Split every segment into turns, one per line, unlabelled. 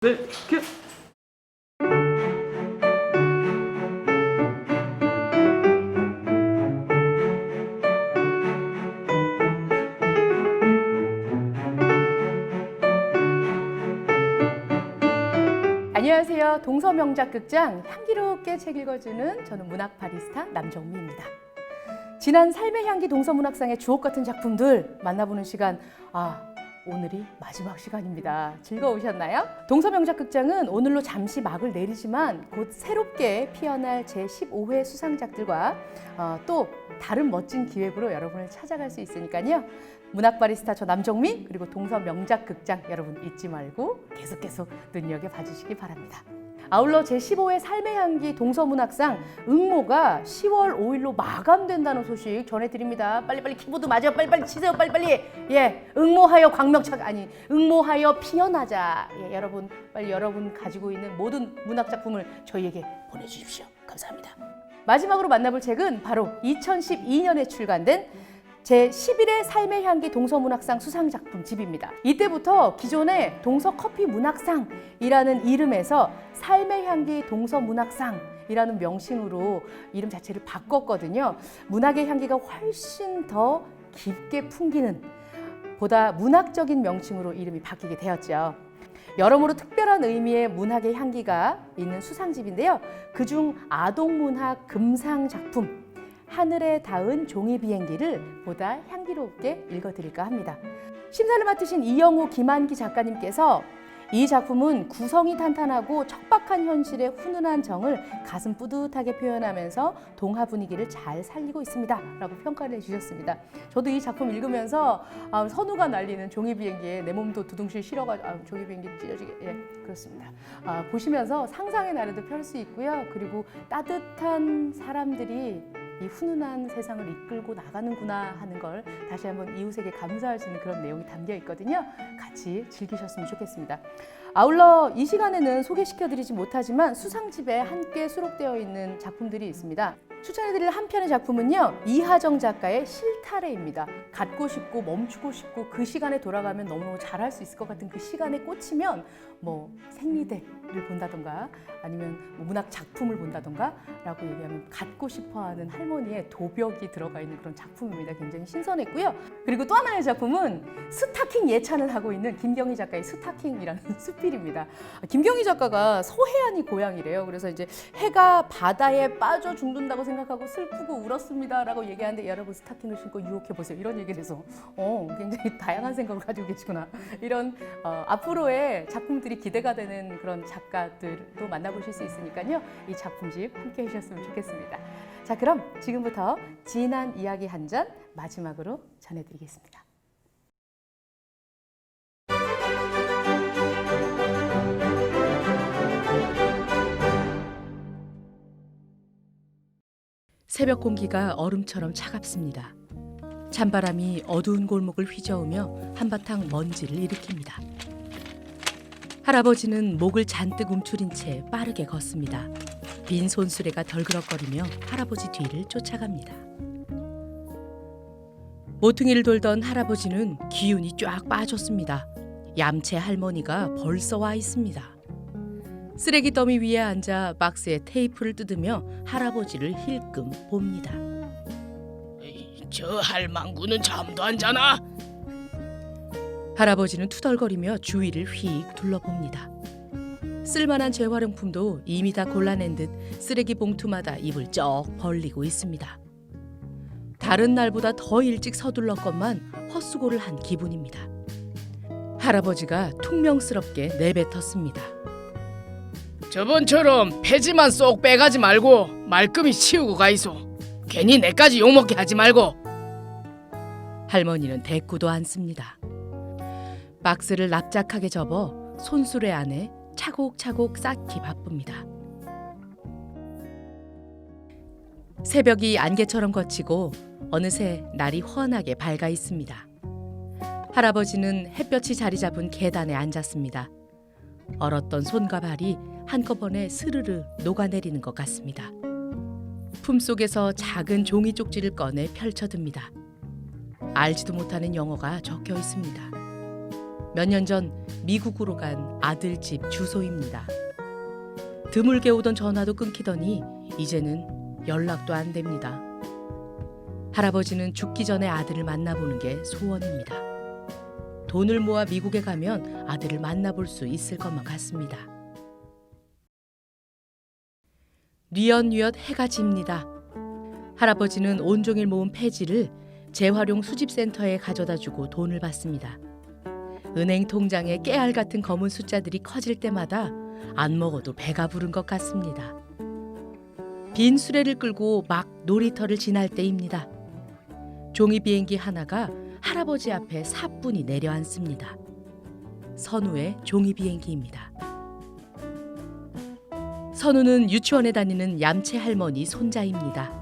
네, 큐.
안녕하세요. 동서명작극장 향기롭게 책 읽어주는 저는 문학 바리스타 남정미입니다. 지난 삶의 향기 동서문학상의 주옥 같은 작품들 만나보는 시간, 오늘이 마지막 시간입니다. 즐거우셨나요? 동서명작극장은 오늘로 잠시 막을 내리지만 곧 새롭게 피어날 제15회 수상작들과 또 다른 멋진 기획으로 여러분을 찾아갈 수 있으니까요. 문학 바리스타 저 남정미 그리고 동서명작극장 여러분 잊지 말고 계속 눈여겨봐 주시기 바랍니다. 아울러 제15회 삶의 향기 동서문학상 응모가 10월 5일로 마감된다는 소식 전해드립니다. 빨리빨리 키보드 맞아요. 빨리빨리 치세요. 빨리빨리. 예, 응모하여 광명착 응모하여 피어나자. 예, 여러분 빨리 여러분 가지고 있는 모든 문학 작품을 저희에게 보내주십시오. 감사합니다. 마지막으로 만나볼 책은 바로 2012년에 출간된 제11회 삶의 향기 동서문학상 수상작품집입니다. 이때부터 기존의 동서커피문학상이라는 이름에서 삶의 향기 동서문학상이라는 명칭으로 이름 자체를 바꿨거든요. 문학의 향기가 훨씬 더 깊게 풍기는 보다 문학적인 명칭으로 이름이 바뀌게 되었죠. 여러모로 특별한 의미의 문학의 향기가 있는 수상집인데요. 그중 아동문학 금상작품 하늘에 닿은 종이 비행기를 보다 향기롭게 읽어드릴까 합니다. 심사를 맡으신 이영우, 김한기 작가님께서 이 작품은 구성이 탄탄하고 척박한 현실의 훈훈한 정을 가슴 뿌듯하게 표현하면서 동화 분위기를 잘 살리고 있습니다 라고 평가를 해주셨습니다. 저도 이 작품 읽으면서 선우가 날리는 종이 비행기에 내 몸도 두둥실 실어가지고 종이 비행기 찢어지게 그렇습니다. 보시면서 상상의 나래도 펼 수 있고요. 그리고 따뜻한 사람들이 이 훈훈한 세상을 이끌고 나가는구나 하는 걸 다시 한번 이웃에게 감사할 수 있는 그런 내용이 담겨 있거든요. 같이 즐기셨으면 좋겠습니다. 아울러 이 시간에는 소개시켜드리지 못하지만 수상집에 함께 수록되어 있는 작품들이 있습니다. 추천해드릴 한 편의 작품은요. 이하정 작가의 실타래입니다. 갖고 싶고 멈추고 싶고 그 시간에 돌아가면 너무너무 잘할 수 있을 것 같은 그 시간에 꽂히면 생리대를 본다던가 아니면 문학 작품을 본다던가 라고 얘기하면 갖고 싶어하는 할머니의 도벽이 들어가 있는 그런 작품입니다. 굉장히 신선했고요. 그리고 또 하나의 작품은 스타킹 예찬을 하고 있는 김경희 작가의 스타킹이라는 수필입니다. 김경희 작가가 서해안이 고향이래요. 그래서 이제 해가 바다에 빠져 죽는다고 생각하고 슬프고 울었습니다 라고 얘기하는데 여러분 스타킹을 신고 유혹해보세요 이런 얘기를 해서 굉장히 다양한 생각을 가지고 계시구나 이런 앞으로의 작품들이 기대가 되는 그런 작가들도 만나보실 수 있으니까요. 이 작품집 함께 해주셨으면 좋겠습니다. 자, 그럼 지금부터 진한 이야기 한 잔 마지막으로 전해드리겠습니다. 새벽 공기가 얼음처럼 차갑습니다. 찬바람이 어두운 골목을 휘저으며 한바탕 먼지를 일으킵니다. 할아버지는 목을 잔뜩 움츠린 채 빠르게 걷습니다. 빈 손수레가 덜그럭거리며 할아버지 뒤를 쫓아갑니다. 모퉁이를 돌던 할아버지는 기운이 쫙 빠졌습니다. 얌체 할머니가 벌써 와 있습니다. 쓰레기 더미 위에 앉아 박스에 테이프를 뜯으며 할아버지를 힐끔 봅니다.
저 할망구는 잠도 안 자나?
할아버지는 투덜거리며 주위를 휙 둘러봅니다. 쓸만한 재활용품도 이미 다 골라낸 듯 쓰레기 봉투마다 입을 쩍 벌리고 있습니다. 다른 날보다 더 일찍 서둘렀건만 헛수고를 한 기분입니다. 할아버지가 퉁명스럽게 내뱉었습니다.
저번처럼 폐지만 쏙 빼가지 말고 말끔히 치우고 가이소. 괜히 내까지 욕먹게 하지 말고.
할머니는 대꾸도 않습니다. 박스를 납작하게 접어 손수레 안에 차곡차곡 쌓기 바쁩니다. 새벽이 안개처럼 걷히고 어느새 날이 환하게 밝아 있습니다. 할아버지는 햇볕이 자리 잡은 계단에 앉았습니다. 얼었던 손과 발이 한꺼번에 스르르 녹아내리는 것 같습니다. 품속에서 작은 종이 쪽지를 꺼내 펼쳐듭니다. 알지도 못하는 영어가 적혀 있습니다. 몇 년 전 미국으로 간 아들 집 주소입니다. 드물게 오던 전화도 끊기더니 이제는 연락도 안 됩니다. 할아버지는 죽기 전에 아들을 만나보는 게 소원입니다. 돈을 모아 미국에 가면 아들을 만나볼 수 있을 것만 같습니다. 뉘엿뉘엿 해가 집니다. 할아버지는 온종일 모은 폐지를 재활용 수집센터에 가져다주고 돈을 받습니다. 은행 통장에 깨알 같은 검은 숫자들이 커질 때마다 안 먹어도 배가 부른 것 같습니다. 빈 수레를 끌고 막 놀이터를 지날 때입니다. 종이 비행기 하나가 할아버지 앞에 사뿐히 내려앉습니다. 선우의 종이 비행기입니다. 선우는 유치원에 다니는 얌체 할머니 손자입니다.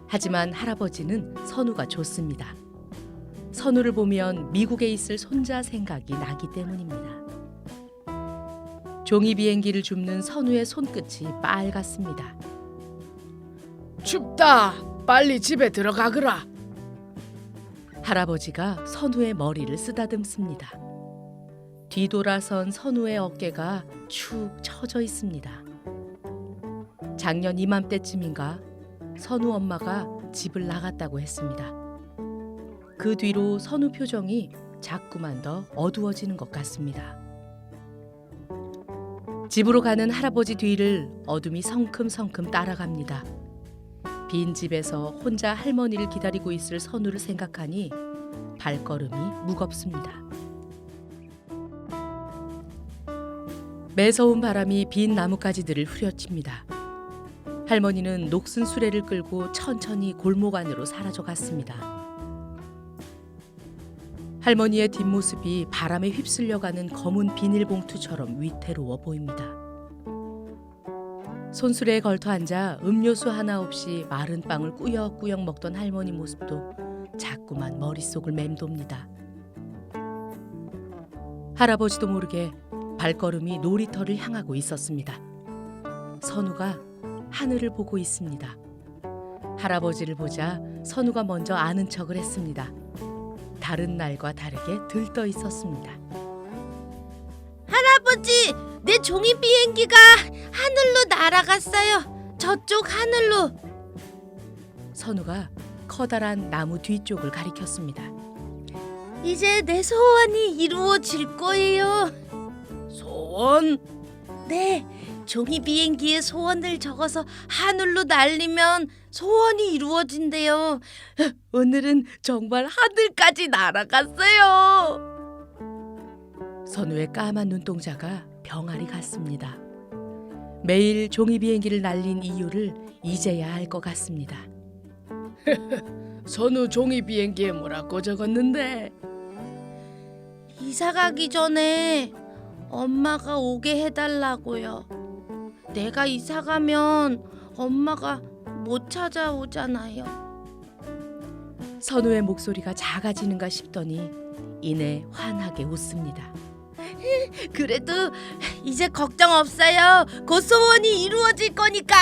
하지만 할아버지는 선우가 좋습니다. 선우를 보면 미국에 있을 손자 생각이 나기 때문입니다. 종이 비행기를 줍는 선우의 손끝이 빨갛습니다.
춥다. 빨리 집에 들어가거라.
할아버지가 선우의 머리를 쓰다듬습니다. 뒤돌아선 선우의 어깨가 축 처져 있습니다. 작년 이맘때쯤인가 선우 엄마가 집을 나갔다고 했습니다. 그 뒤로 선우 표정이 자꾸만 더 어두워지는 것 같습니다. 집으로 가는 할아버지 뒤를 어둠이 성큼성큼 따라갑니다. 빈 집에서 혼자 할머니를 기다리고 있을 선우를 생각하니 발걸음이 무겁습니다. 매서운 바람이 빈 나뭇가지들을 후려칩니다. 할머니는 녹슨 수레를 끌고 천천히 골목 안으로 사라져 갔습니다. 할머니의 뒷모습이 바람에 휩쓸려가는 검은 비닐봉투처럼 위태로워 보입니다. 손수레에 걸터 앉아 음료수 하나 없이 마른 빵을 꾸역꾸역 먹던 할머니 모습도 자꾸만 머릿속을 맴돕니다. 할아버지도 모르게 발걸음이 놀이터를 향하고 있었습니다. 선우가 하늘을 보고 있습니다. 할아버지를 보자 선우가 먼저 아는 척을 했습니다. 다른 날과 다르게 들떠 있었습니다.
할아버지, 내 종이 비행기가 하늘로 날아갔어요. 저쪽 하늘로.
선우가 커다란 나무 뒤쪽을 가리켰습니다.
이제 내 소원이 이루어질 거예요.
소원?
네, 종이 비행기에 소원을 적어서 하늘로 날리면 소원이 이루어진대요. 오늘은 정말 하늘까지 날아갔어요.
선우의 까만 눈동자가 병아리 같습니다. 매일 종이 비행기를 날린 이유를 이제야 알 것 같습니다.
선우 종이 비행기에 뭐라고 적었는데?
이사 가기 전에 엄마가 오게 해달라고요. 내가 이사 가면 엄마가 못 찾아오잖아요.
선우의 목소리가 작아지는가 싶더니 이내 환하게 웃습니다.
그래도 이제 걱정 없어요. 곧 소원이 이루어질 거니까.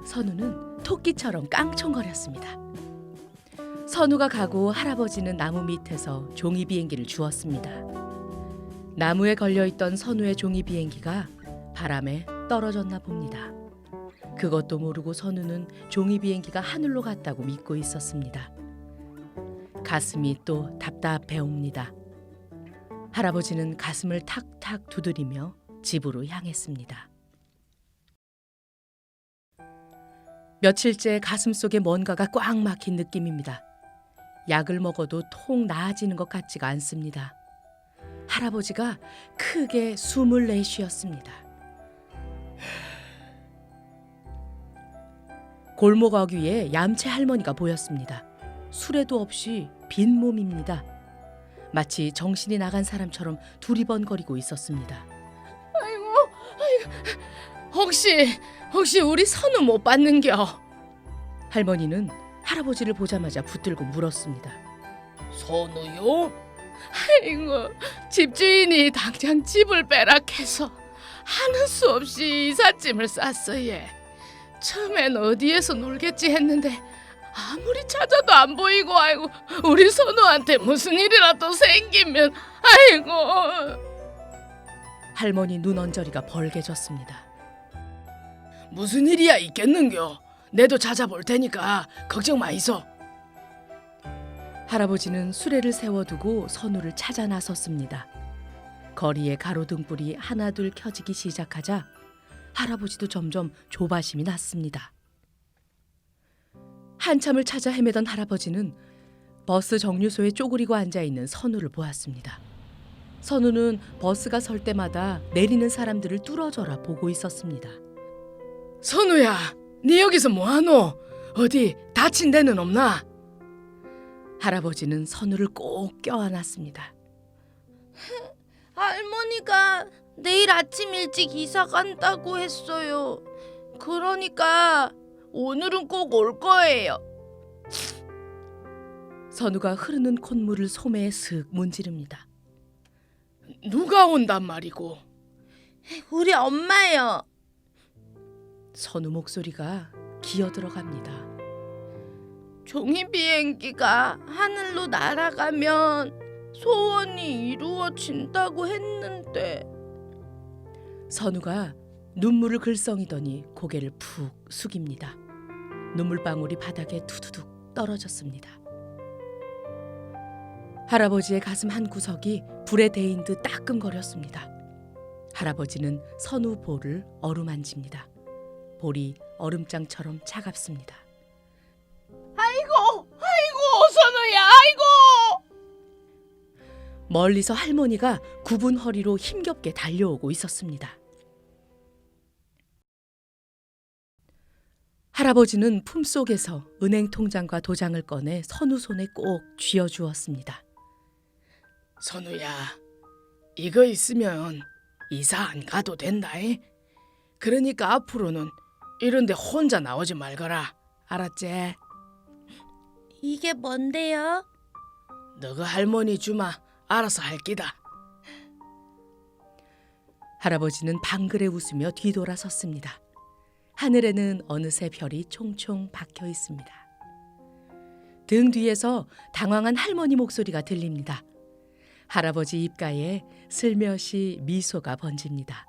선우는 토끼처럼 깡총거렸습니다. 선우가 가고 할아버지는 나무 밑에서 종이 비행기를 주었습니다. 나무에 걸려있던 선우의 종이 비행기가 바람에 떨어졌나 봅니다. 그것도 모르고 선우는 종이 비행기가 하늘로 갔다고 믿고 있었습니다. 가슴이 또 답답해 옵니다. 할아버지는 가슴을 탁탁 두드리며 집으로 향했습니다. 며칠째 가슴속에 뭔가가 꽉 막힌 느낌입니다. 약을 먹어도 통 나아지는 것 같지가 않습니다. 할아버지가 크게 숨을 내쉬었습니다. 골목 어귀에 얌체 할머니가 보였습니다. 수레도 없이 빈 몸입니다. 마치 정신이 나간 사람처럼 두리번거리고 있었습니다.
혹시 우리 선우 못 봤는겨?
할머니는 할아버지를 보자마자 붙들고 물었습니다.
선우요? 아이고, 집주인이 당장 집을 빼락해서 하는 수 없이 이삿짐을 쌌어 얘. 처음엔 어디에서 놀겠지 했는데 아무리 찾아도 안 보이고 아이고 우리 선우한테 무슨 일이라도 생기면 아이고.
할머니 눈 언저리가 벌개졌습니다.
무슨 일이야 있겠는겨. 내도 찾아볼 테니까 걱정 마이소.
할아버지는 수레를 세워두고 선우를 찾아 나섰습니다. 거리에 가로등불이 하나둘 켜지기 시작하자 할아버지도 점점 조바심이 났습니다. 한참을 찾아 헤매던 할아버지는 버스 정류소에 쪼그리고 앉아있는 선우를 보았습니다. 선우는 버스가 설 때마다 내리는 사람들을 뚫어져라 보고 있었습니다.
선우야, 네 여기서 뭐하노? 어디 다친 데는 없나?
할아버지는 선우를 꼭 껴안았습니다.
할머니가 내일 아침 일찍 이사 간다고 했어요. 그러니까 오늘은 꼭 올 거예요.
선우가 흐르는 콧물을 소매에 슥 문지릅니다.
누가 온단 말이고?
우리 엄마요.
선우 목소리가 기어들어갑니다.
종이 비행기가 하늘로 날아가면 소원이 이루어진다고 했는데.
선우가 눈물을 글썽이더니 고개를 푹 숙입니다. 눈물방울이 바닥에 두두둑 떨어졌습니다. 할아버지의 가슴 한 구석이 불에 데인 듯 따끔거렸습니다. 할아버지는 선우 볼을 어루만집니다. 볼이 얼음장처럼 차갑습니다.
아이고, 선우야, 아이고!
멀리서 할머니가 굽은 허리로 힘겹게 달려오고 있었습니다. 할아버지는 품속에서 은행 통장과 도장을 꺼내 선우 손에 꼭 쥐어주었습니다.
선우야, 이거 있으면 이사 안 가도 된다잉. 그러니까 앞으로는 이런데 혼자 나오지 말거라. 알았지?
이게 뭔데요?
너가 할머니 주마 알아서 할 끼다.
할아버지는 방글에 웃으며 뒤돌아섰습니다. 하늘에는 어느새 별이 총총 박혀 있습니다. 등 뒤에서 당황한 할머니 목소리가 들립니다. 할아버지 입가에 슬며시 미소가 번집니다.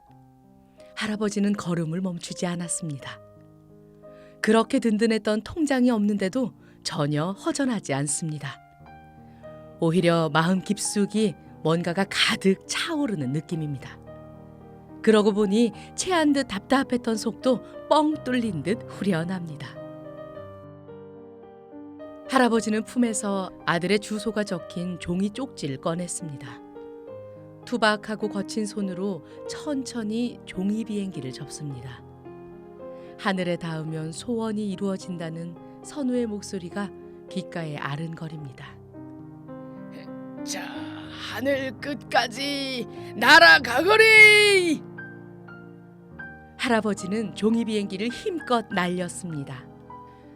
할아버지는 걸음을 멈추지 않았습니다. 그렇게 든든했던 통장이 없는데도 전혀 허전하지 않습니다. 오히려 마음 깊숙이 뭔가가 가득 차오르는 느낌입니다. 그러고 보니 체한 듯 답답했던 속도 뻥 뚫린 듯 후련합니다. 할아버지는 품에서 아들의 주소가 적힌 종이 쪽지를 꺼냈습니다. 투박하고 거친 손으로 천천히 종이 비행기를 접습니다. 하늘에 닿으면 소원이 이루어진다는 선우의 목소리가 귓가에 아른거립니다.
자, 하늘 끝까지 날아가거리!
할아버지는 종이 비행기를 힘껏 날렸습니다.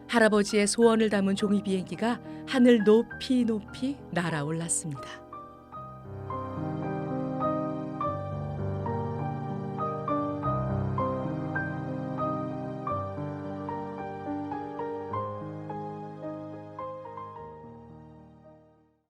할아버지의 소원을 담은 종이 비행기가 하늘 높이 높이 날아올랐습니다.